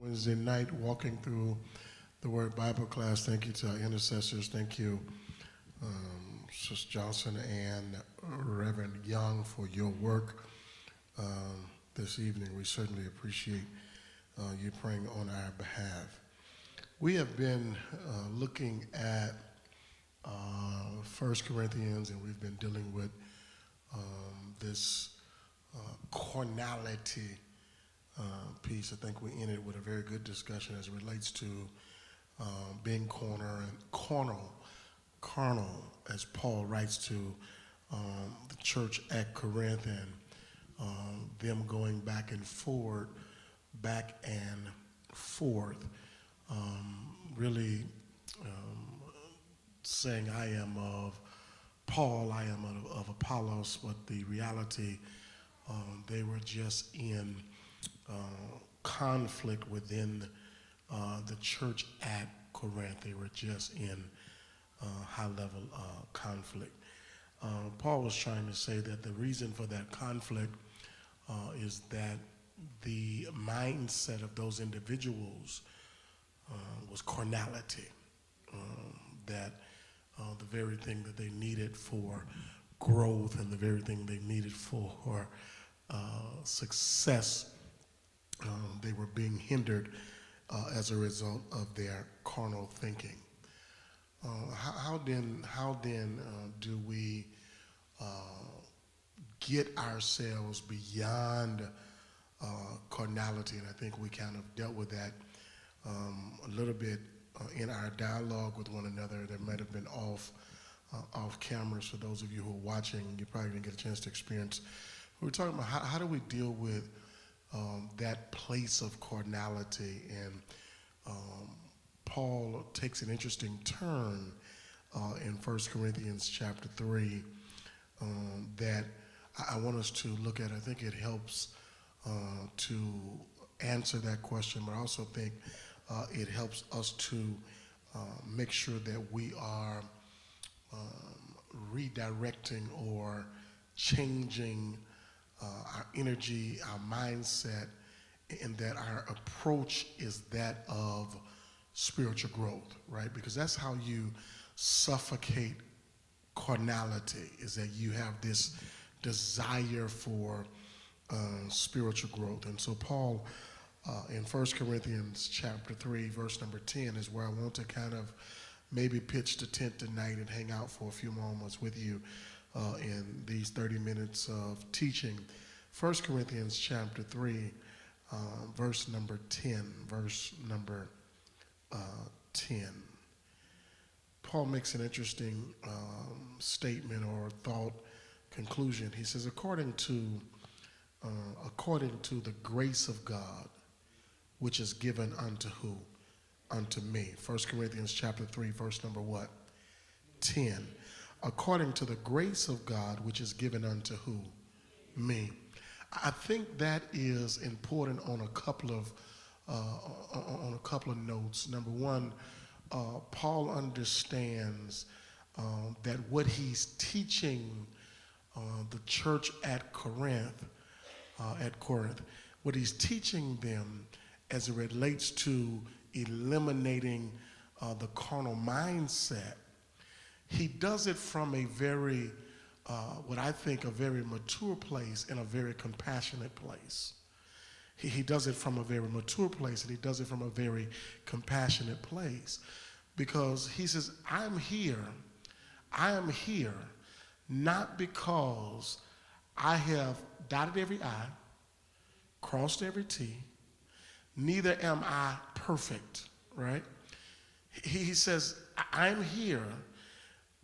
Wednesday night, walking through the Word Bible class. Thank you to our intercessors. Thank you, Sister Johnson and Reverend Young, for your work this evening. We certainly appreciate you praying on our behalf. We have been looking at 1 Corinthians, and we've been dealing with this carnality piece. I think we ended with a very good discussion as it relates to being carnal, as Paul writes to the church at Corinth, and them going back and forth, really saying, I am of Paul, I am of Apollos, but the reality, they were just in conflict within the church at Corinth. They were just in high-level conflict. Paul was trying to say that the reason for that conflict is that the mindset of those individuals was carnality, that the very thing that they needed for growth and the very thing they needed for success, they were being hindered as a result of their carnal thinking. How then do we get ourselves beyond carnality? And I think we kind of dealt with that a little bit in our dialogue with one another. That might have been off cameras for those of you who are watching. You probably didn't get a chance to experience. We were talking about how do we deal with that place of carnality, and Paul takes an interesting turn in 1 Corinthians chapter 3 that I want us to look at. I think it helps to answer that question, but I also think it helps us to make sure that we are redirecting or changing our energy, our mindset, and that our approach is that of spiritual growth, right? Because that's how you suffocate carnality, is that you have this desire for spiritual growth. And so Paul, in 1 Corinthians chapter 3, verse number 10, is where I want to kind of maybe pitch the tent tonight and hang out for a few moments with you in these 30 minutes of teaching. 1 Corinthians chapter 3, verse number 10, Paul makes an interesting statement or thought conclusion. He says, according to the grace of God, which is given unto who? Unto me. 1 Corinthians chapter 3, verse number what? 10. According to the grace of God, which is given unto who? Me. I think that is important on a couple of notes. Number one, Paul understands that what he's teaching the church at Corinth, what he's teaching them as it relates to eliminating the carnal mindset, he does it from a very, what I think, a very mature place and a very compassionate place. He does it from a very mature place, and he does it from a very compassionate place, because he says, I am here not because I have dotted every I, crossed every T, neither am I perfect, right? He says, I'm here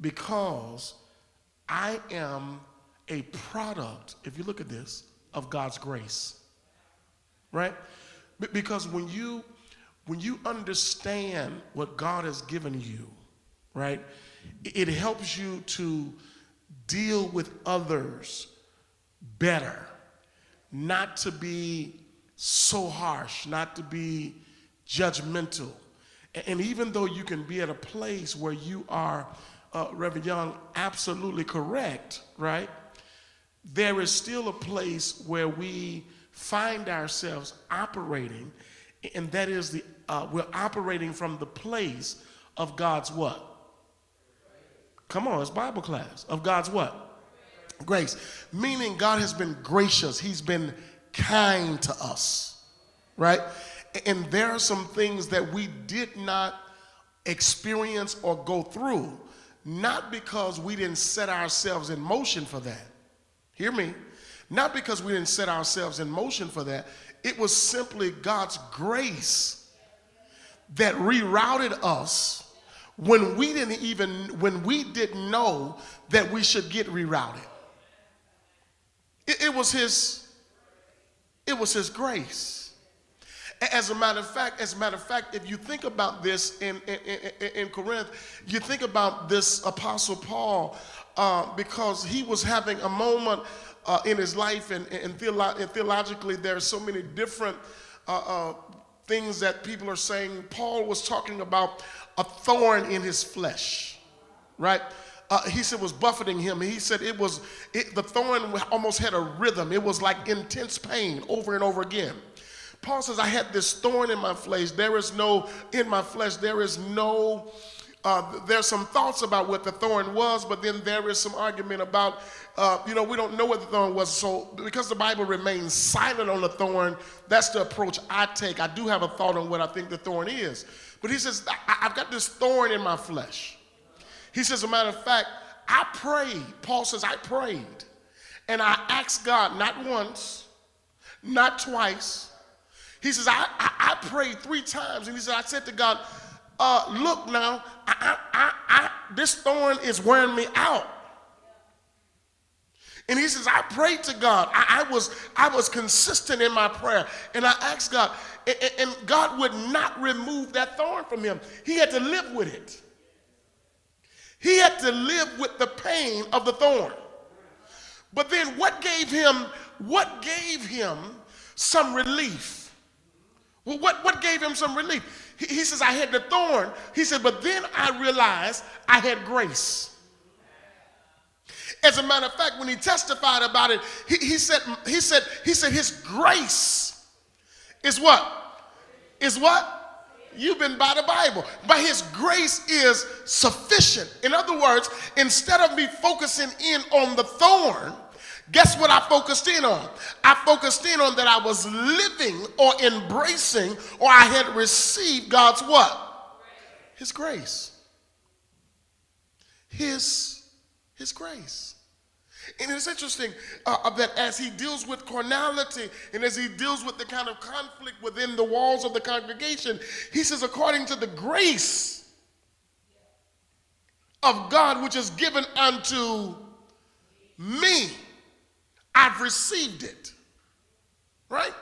because I am a product, if you look at this, of God's grace, right? Because when you understand what God has given you, right, it helps you to deal with others better, not to be so harsh, not to be judgmental. And even though you can be at a place where you are, Reverend Young, absolutely correct, right? There is still a place where we find ourselves operating And that is we're operating from the place of God's what? Come on, it's Bible class. Of God's what? Grace. Meaning God has been gracious. He's been kind to us, right? And there are some things that we did not experience or go through, not because we didn't set ourselves in motion for that. Hear me. Not because we didn't set ourselves in motion for that. It was simply God's grace that rerouted us when we didn't know that we should get rerouted. It was his grace. As a matter of fact, if you think about this in Corinth, you think about this Apostle Paul, because he was having a moment in his life, and theologically there are so many different things that people are saying. Paul was talking about a thorn in his flesh, right? He said was buffeting him. He said the thorn almost had a rhythm. It was like intense pain over and over again. Paul says, I had this thorn in my flesh. There's some thoughts about what the thorn was, but then there is some argument about, we don't know what the thorn was. So because the Bible remains silent on the thorn, that's the approach I take. I do have a thought on what I think the thorn is. But he says, I've got this thorn in my flesh. He says, as a matter of fact, I prayed. Paul says, I prayed. And I asked God not once, not twice. He says, I prayed 3 times. And he said, I said to God, look now, this thorn is wearing me out. And he says, I prayed to God. I was consistent in my prayer. And I asked God, and God would not remove that thorn from him. He had to live with it. He had to live with the pain of the thorn. But then what gave him some relief? Well, what gave him some relief? He says, I had the thorn. He said, but then I realized I had grace. As a matter of fact, when he testified about it, he said his grace is what? Is what? You've been by the Bible. But his grace is sufficient. In other words, instead of me focusing in on the thorn, guess what I focused in on? I focused in on that I was living or embracing, or I had received God's what? His grace. His grace. And it's interesting that as he deals with carnality and as he deals with the kind of conflict within the walls of the congregation, he says, according to the grace of God which is given unto me, I've received it, right?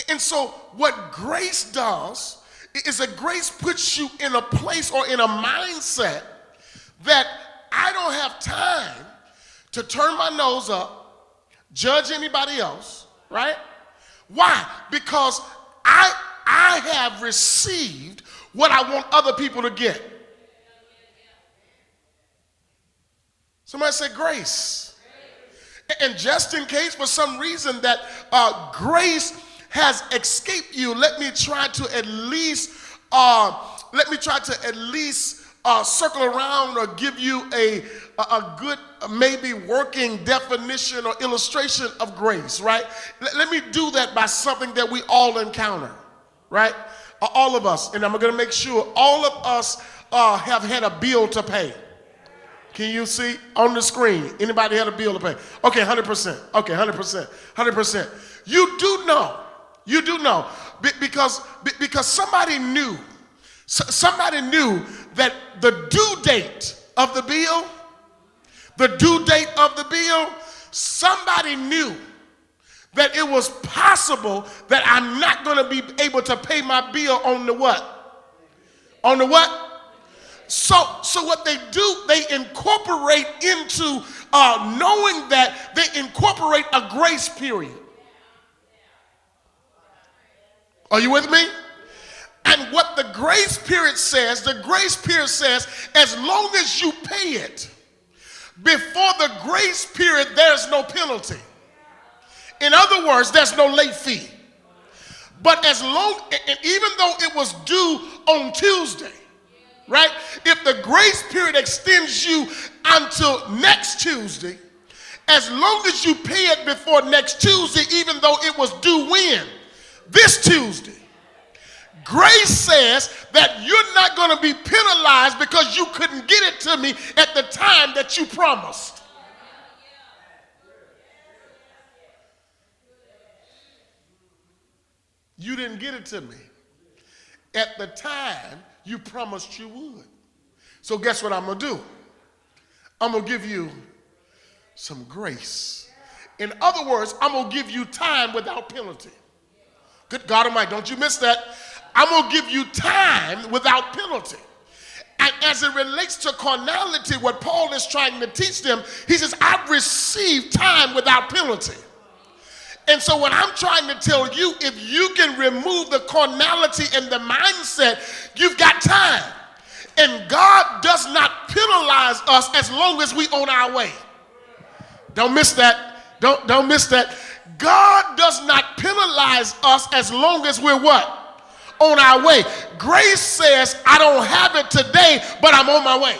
And so what grace does is that grace puts you in a place or in a mindset that I don't have time to turn my nose up, judge anybody else, right? Why? Because I have received what I want other people to get. Somebody say grace. And just in case for some reason that grace has escaped you, let me try to at least circle around or give you a good maybe working definition or illustration of grace, right? Let me do that by something that we all encounter, right? All of us, and I'm going to make sure all of us have had a bill to pay. Can you see on the screen? Anybody had a bill to pay? Okay, 100%. Okay, 100%. You do know, because somebody knew that the due date of the bill, somebody knew that it was possible that I'm not going to be able to pay my bill on the what? On the what? So what they do, they incorporate into knowing that they incorporate a grace period. Are you with me? And what the grace period says, as long as you pay it, before the grace period, there's no penalty. In other words, there's no late fee. But as long, and even though it was due on Tuesday, right? If the grace period extends you until next Tuesday, as long as you pay it before next Tuesday, even though it was due when? This Tuesday. Grace says that you're not going to be penalized because you couldn't get it to me at the time that you promised. You didn't get it to me at the time you promised you would. So guess what I'm going to do? I'm going to give you some grace. In other words, I'm going to give you time without penalty. Good God Almighty, don't you miss that. I'm going to give you time without penalty. And as it relates to carnality, what Paul is trying to teach them, he says, I've received time without penalty. And so what I'm trying to tell you, if you can remove the carnality and the mindset, you've got time. And God does not penalize us as long as we on our way. Don't miss that. Don't miss that. God does not penalize us as long as we're what? On our way. Grace says, I don't have it today, but I'm on my way.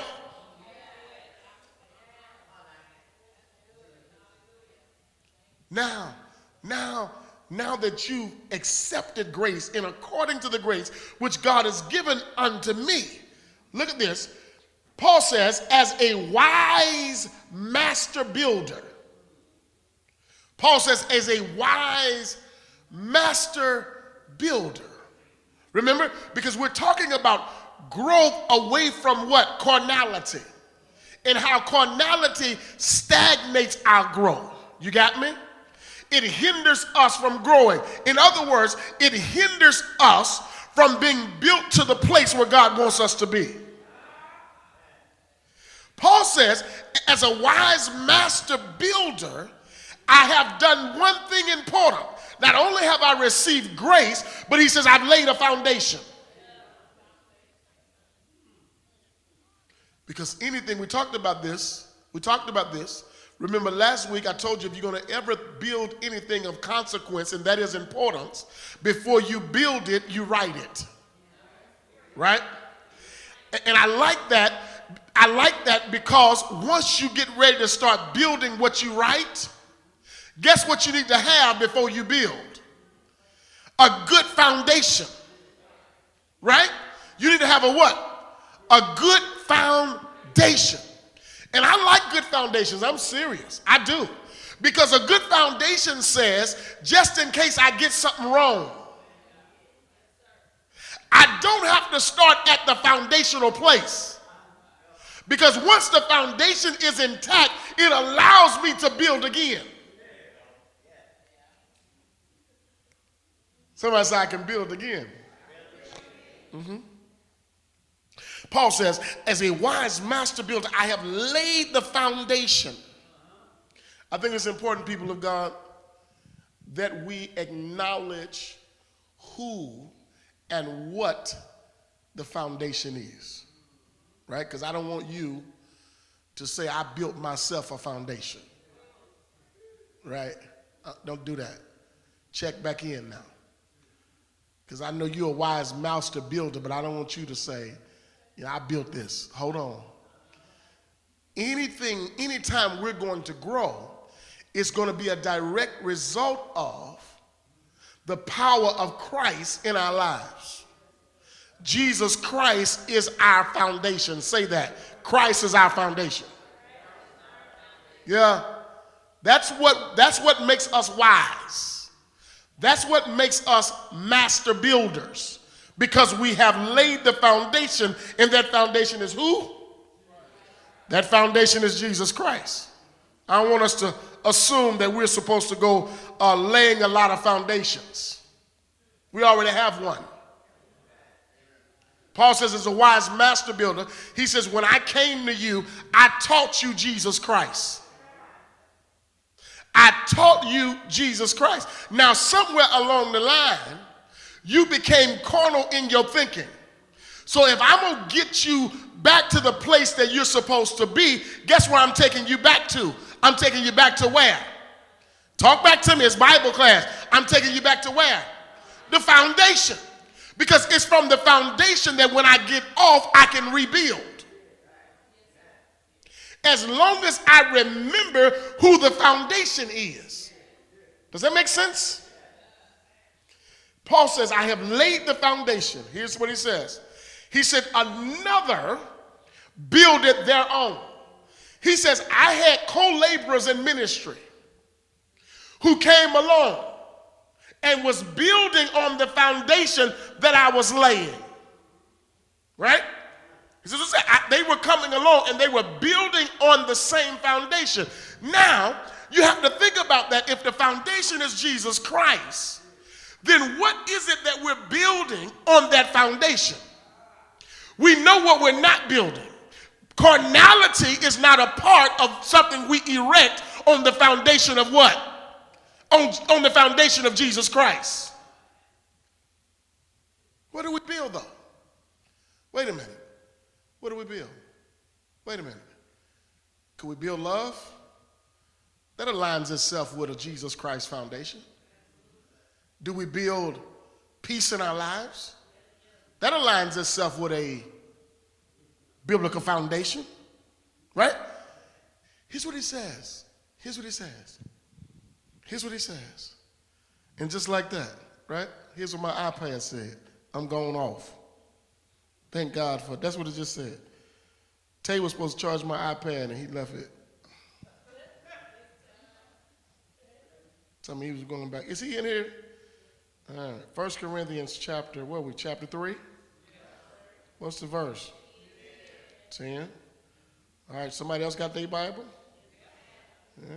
Now that you've accepted grace and according to the grace which God has given unto me, look at this. Paul says, as a wise master builder. Paul says, as a wise master builder. Remember? Because we're talking about growth away from what? Carnality. And how carnality stagnates our growth. You got me? It hinders us from growing. In other words, it hinders us from being built to the place where God wants us to be. Paul says, as a wise master builder, I have done one thing important. Not only have I received grace, but he says I've laid a foundation. Because anything, we talked about this. Remember last week I told you if you're going to ever build anything of consequence, and that is importance, before you build it, you write it. Right? And I like that. I like that because once you get ready to start building what you write, guess what you need to have before you build? A good foundation. Right? You need to have a what? A good foundation. And I like good foundations. I'm serious. I do. Because a good foundation says, just in case I get something wrong, I don't have to start at the foundational place. Because once the foundation is intact, it allows me to build again. Somebody say I can build again. Paul says, as a wise master builder, I have laid the foundation. I think it's important, people of God, that we acknowledge who and what the foundation is. Right? Because I don't want you to say, I built myself a foundation. Right? Don't do that. Check back in now. Because I know you're a wise master builder, but I don't want you to say, I built this. Hold on. Anytime we're going to grow, it's going to be a direct result of the power of Christ in our lives. Jesus Christ is our foundation. Say that. Christ is our foundation. Yeah. That's what makes us wise. That's what makes us master builders. Because we have laid the foundation, and that foundation is who? That foundation is Jesus Christ. I don't want us to assume that we're supposed to go laying a lot of foundations. We already have one. Paul says, as a wise master builder, he says, when I came to you, I taught you Jesus Christ. I taught you Jesus Christ. Now, somewhere along the line, you became carnal in your thinking. So if I'm going to get you back to the place that you're supposed to be, guess where I'm taking you back to? I'm taking you back to where? Talk back to me. It's Bible class. I'm taking you back to where? The foundation. Because it's from the foundation that when I get off, I can rebuild. As long as I remember who the foundation is. Does that make sense? Paul says, I have laid the foundation. Here's what he says. He said, another builded their own. He says, I had co-laborers in ministry who came along and was building on the foundation that I was laying. Right? He says, they were coming along and they were building on the same foundation. Now, you have to think about that. If the foundation is Jesus Christ, then what is it that we're building on that foundation? We know what we're not building. Carnality is not a part of something we erect on the foundation of what? On the foundation of Jesus Christ. What do we build though? Wait a minute. What do we build? Wait a minute. Could we build love? That aligns itself with a Jesus Christ foundation. Do we build peace in our lives? That aligns itself with a biblical foundation, right? Here's what he says. Here's what he says. Here's what he says. And just like that, right? Here's what my iPad said. I'm going off. Thank God for it. That's what it just said. Tay was supposed to charge my iPad and he left it. Tell me he was going back. Is he in here? All right. 1 Corinthians chapter, what are we, chapter 3? What's the verse? 10. All right, somebody else got their Bible? Yeah.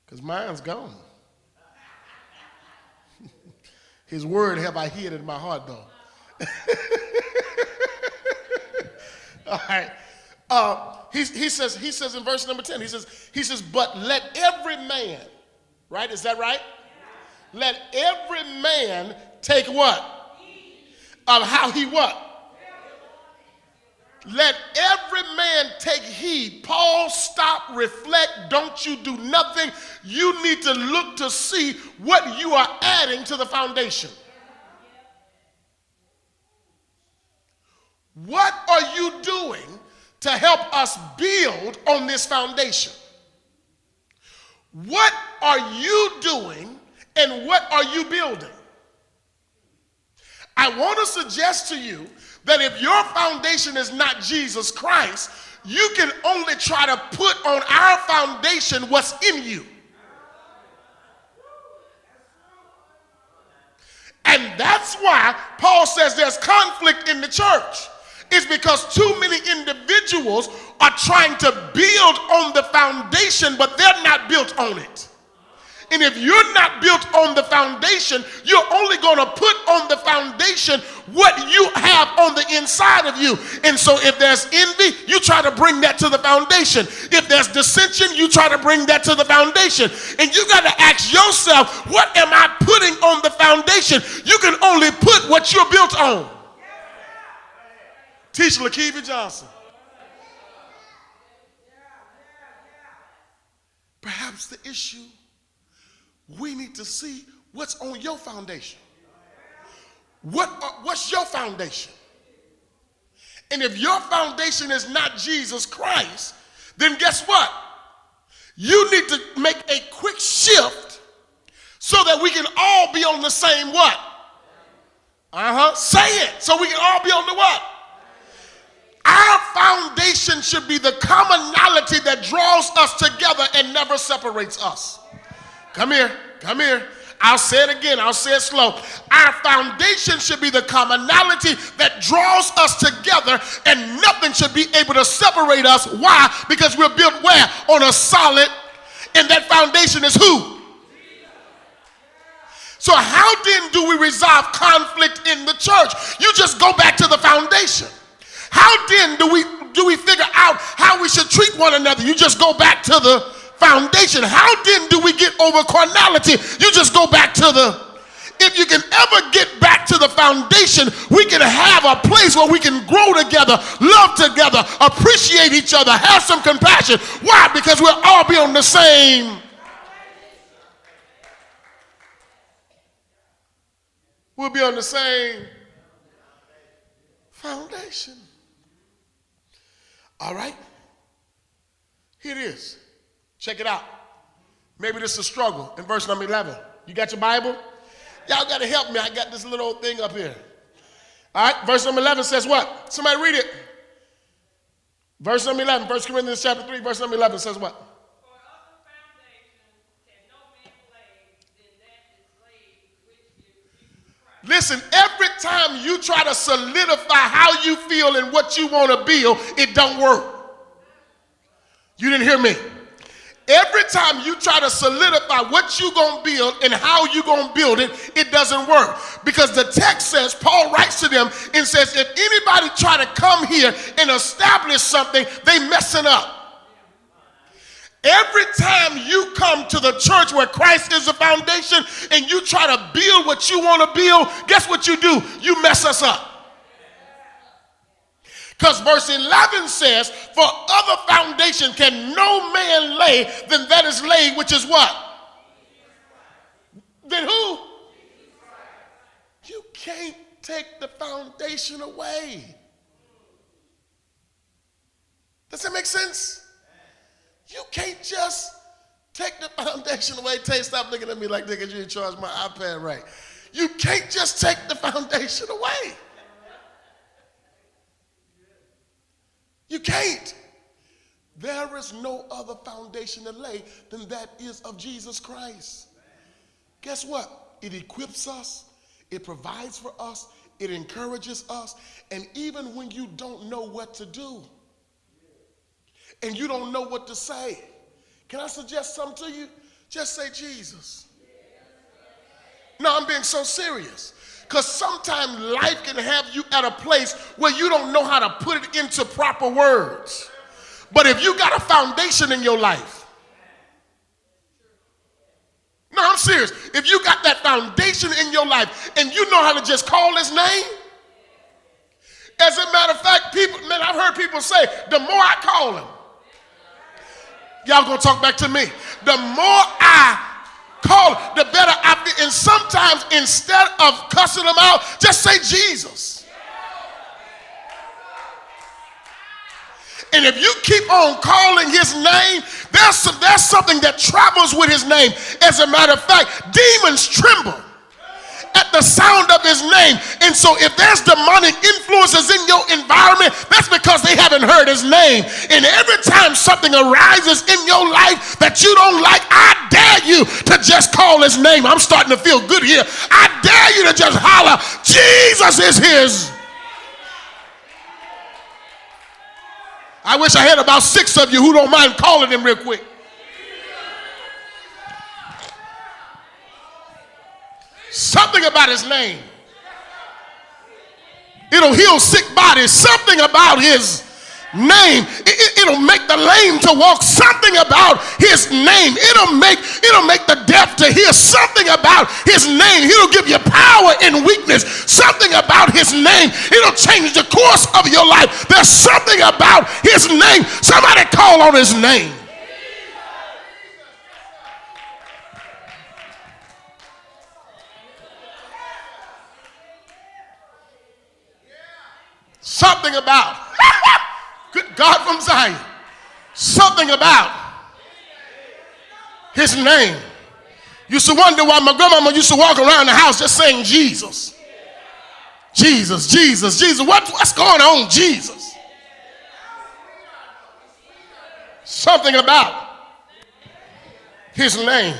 Because mine's gone. His word have I hid in my heart, though. All right. He says in verse number 10, he says, but let every man, right? Is that right? Let every man take what? Of how he what? Let every man take heed. Paul, stop, reflect. Don't you do nothing. You need to look to see what you are adding to the foundation. What are you doing to help us build on this foundation? What are you doing and what are you building? I want to suggest to you that if your foundation is not Jesus Christ, you can only try to put on our foundation what's in you. And that's why Paul says there's conflict in the church. It's because too many individuals are trying to build on the foundation, but they're not built on it. And if you're not built on the foundation, you're only going to put on the foundation what you have on the inside of you. And so if there's envy, you try to bring that to the foundation. If there's dissension, you try to bring that to the foundation. And you got to ask yourself, what am I putting on the foundation? You can only put what you're built on. Teacher Lakeivia Johnson. Perhaps the issue, we need to see what's on your foundation. What's your foundation? And if your foundation is not Jesus Christ, then guess what? You need to make a quick shift so that we can all be on the same what? Say it. So we can all be on the what? Our foundation should be the commonality that draws us together and never separates us. Come here, come here. I'll say it again, I'll say it slow. Our foundation should be the commonality that draws us together, and nothing should be able to separate us. Why? Because we're built where? On a solid, and that foundation is who? So how then do we resolve conflict in the church? You just go back to the foundation. How then do we figure out how we should treat one another? You just go back to the foundation. How then do we get over carnality? You just go back to the... If you can ever get back to the foundation, we can have a place where we can grow together, love together, appreciate each other, have some compassion. Why? Because we'll all be on the same... We'll be on the same foundation. All right? Here it is. Check it out. Maybe this is a struggle in verse number 11. You got your Bible? Y'all got to help me. I got this little old thing up here. All right, verse number 11 says what? Somebody read it. Verse number 11, 1 Corinthians chapter 3, verse number 11 says what? For other foundation can no man lay than that is laid, which is Jesus Christ. Listen, every time you try to solidify how you feel and what you want to build, it don't work. You didn't hear me. Every time you try to solidify what you're going to build and how you're going to build it, it doesn't work. Because the text says, Paul writes to them and says, if anybody try to come here and establish something, they messing up. Every time you come to the church where Christ is the foundation and you try to build what you want to build, guess what you do? You mess us up. Because verse 11 says, for other foundation can no man lay than that is laid, which is what? Then who? You can't take the foundation away. Does that make sense? You can't just take the foundation away. Tay, stop looking at me like nigga, you didn't charge my iPad right. You can't just take the foundation away. You can't. There is no other foundation to lay than that is of Jesus Christ. Guess what? It equips us, it provides for us, it encourages us, and even when you don't know what to do and you don't know what to say, can I suggest something to you? Just say Jesus. No, I'm being so serious. Because sometimes life can have you at a place where you don't know how to put it into proper words. But if you got a foundation in your life, no, I'm serious. If you got that foundation in your life and you know how to just call his name, as a matter of fact, people, man, I've heard people say, the more I call him, y'all gonna talk back to me, the more I call, the better I feel. And sometimes instead of cussing them out, just say Jesus. And if you keep on calling his name, there's something that travels with his name. As a matter of fact, demons tremble at the sound of his name. And so if there's demonic influences in your environment, that's because they haven't heard his name. And every time something arises in your life that you don't like, I dare you to just call his name. I'm starting to feel good here. I dare you to just holler, Jesus is his. I wish I had about 6 of you who don't mind calling him real quick. Something about his name. It'll heal sick bodies. Something about his name. It'll make the lame to walk. Something about his name. It'll make the deaf to hear. Something about his name. He'll give you power in weakness. Something about his name. It'll change the course of your life. There's something about his name. Somebody call on his name. Something about, good God from Zion, something about his name. Used to wonder why my grandmama used to walk around the house just saying Jesus. Jesus, Jesus, Jesus. What's going on, Jesus? Something about his name.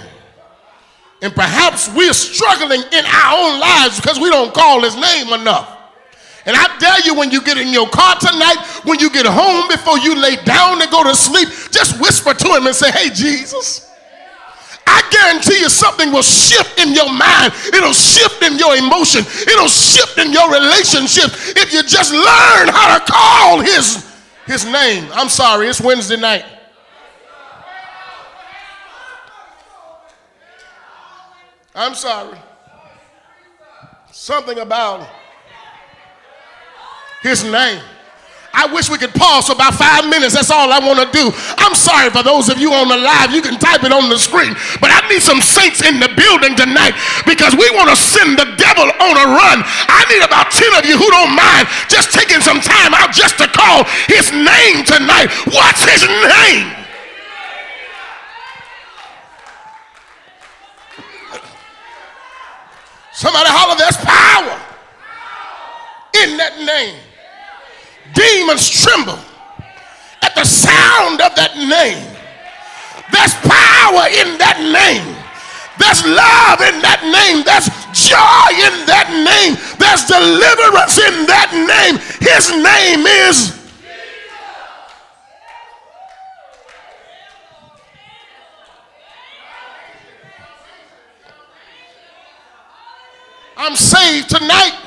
And perhaps we're struggling in our own lives because we don't call his name enough. And I dare you, when you get in your car tonight, when you get home, before you lay down to go to sleep, just whisper to him and say, hey, Jesus. I guarantee you something will shift in your mind. It'll shift in your emotion. It'll shift in your relationship if you just learn how to call his name. I'm sorry, it's Wednesday night. I'm sorry. Something about his name. I wish we could pause for about 5 minutes. That's all I want to do. I'm I'm sorry for those of you on the live. You can type it on the screen. But I need some saints in the building tonight because we want to send the devil on a run. I need about 10 of you who don't mind just taking some time out just to call his name tonight. What's his name? Somebody holler, there's power in that name. Demons tremble at the sound of that name. There's power in that name. There's love in that name. There's joy in that name. There's deliverance in that name. His name is I'm saved tonight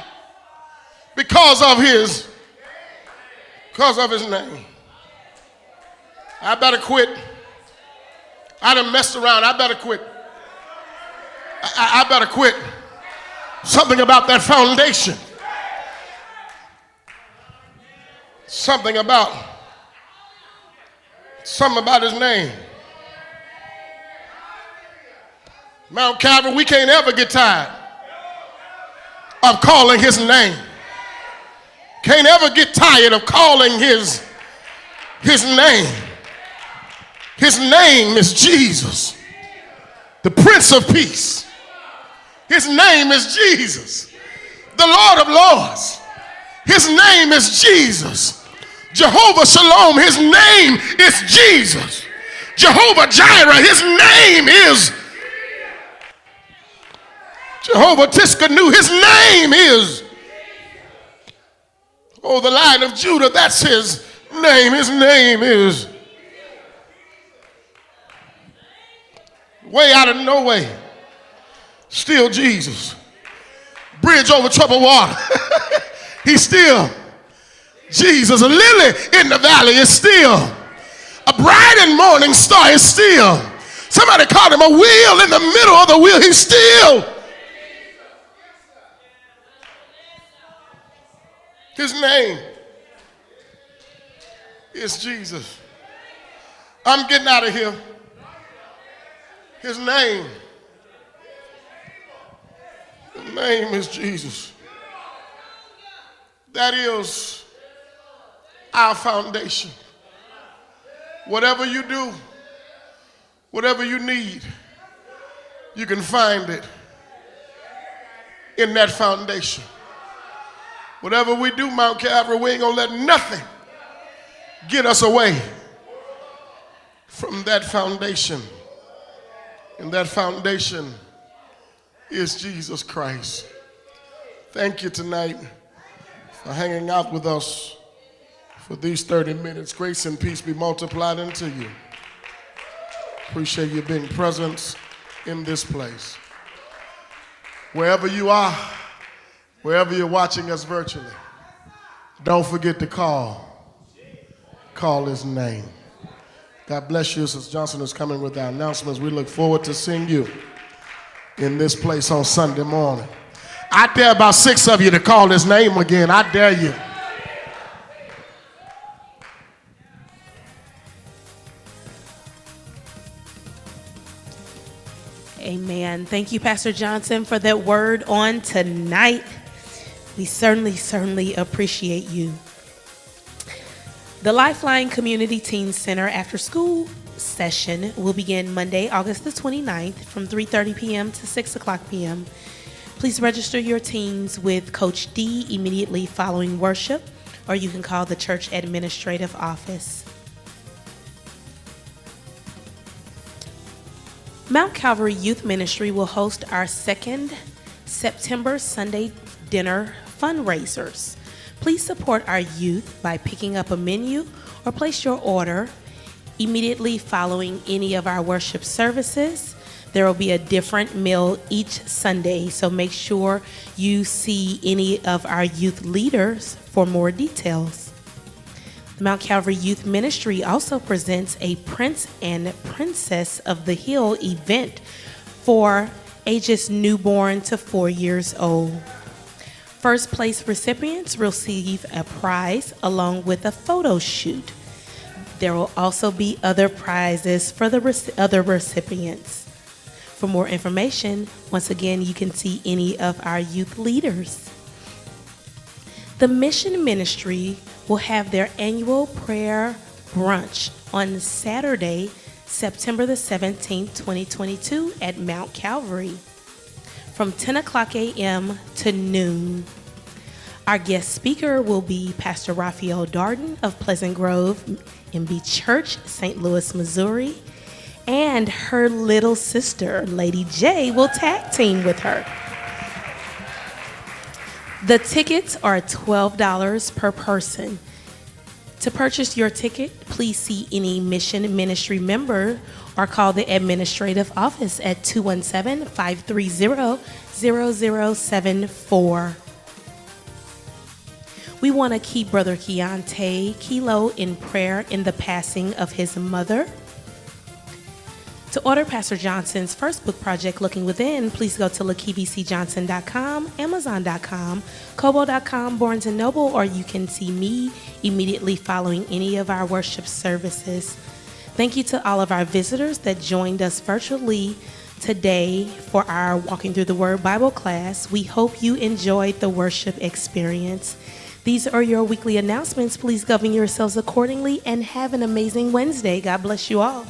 because of his name. I better quit. I done messed around. I better quit. I better quit. Something about that foundation. Something about his name. Mount Calvary, we can't ever get tired of calling his name. Can't ever get tired of calling his name. His name is Jesus, the Prince of Peace. His name is Jesus, the Lord of Lords. His name is Jesus. Jehovah Shalom, his name is Jesus. Jehovah Jireh, his name is Jehovah Tiskanu, his name is, oh, the Lion of Judah, that's his name. His name is way out of no way, still Jesus. Bridge over troubled water, he's still Jesus. A lily in the valley is still, a bright and morning star is still, somebody called him a wheel in the middle of the wheel, he's still. His name is Jesus. I'm getting out of here. His name is Jesus. That is our foundation. Whatever you do, whatever you need, you can find it in that foundation. Whatever we do, Mount Calvary, we ain't gonna let nothing get us away from that foundation. And that foundation is Jesus Christ. Thank you tonight for hanging out with us for these 30 minutes. Grace and peace be multiplied unto you. Appreciate you being present in this place. Wherever you are, wherever you're watching us virtually, don't forget to call his name. God bless you. Sister Johnson is coming with our announcements. We look forward to seeing you in this place on Sunday morning. I dare about 6 of you to call his name again. I dare you. Amen. Thank you, Pastor Johnson, for that word on tonight. We certainly appreciate you. The Lifeline Community Teen Center after school session will begin Monday, August the 29th from 3:30 p.m. to 6 o'clock p.m. Please register your teens with Coach D immediately following worship, or you can call the church administrative office. Mount Calvary Youth Ministry will host our second September Sunday dinner fundraisers. Please support our youth by picking up a menu or place your order immediately following any of our worship services. There will be a different meal each Sunday, so make sure you see any of our youth leaders for more details. The Mount Calvary Youth Ministry also presents a Prince and Princess of the Hill event for ages newborn to 4 years old. First place recipients receive a prize along with a photo shoot. There will also be other prizes for the other recipients. For more information, once again, you can see any of our youth leaders. The Mission Ministry will have their annual prayer brunch on Saturday, September the 17th, 2022 at Mount Calvary from 10 o'clock a.m. to noon. Our guest speaker will be Pastor Raphael Darden of Pleasant Grove MB Church, St. Louis, Missouri, and her little sister, Lady J, will tag team with her. The tickets are $12 per person. To purchase your ticket, please see any Mission Ministry member or call the administrative office at 217-530-0074. We want to keep Brother Keontae Kilo in prayer in the passing of his mother. To order Pastor Johnson's first book project, Looking Within, please go to lakivcjohnson.com, amazon.com, kobo.com, Barnes & Noble, or you can see me immediately following any of our worship services. Thank you to all of our visitors that joined us virtually today for our Walking Through the Word Bible class. We hope you enjoyed the worship experience. These are your weekly announcements. Please govern yourselves accordingly and have an amazing Wednesday. God bless you all.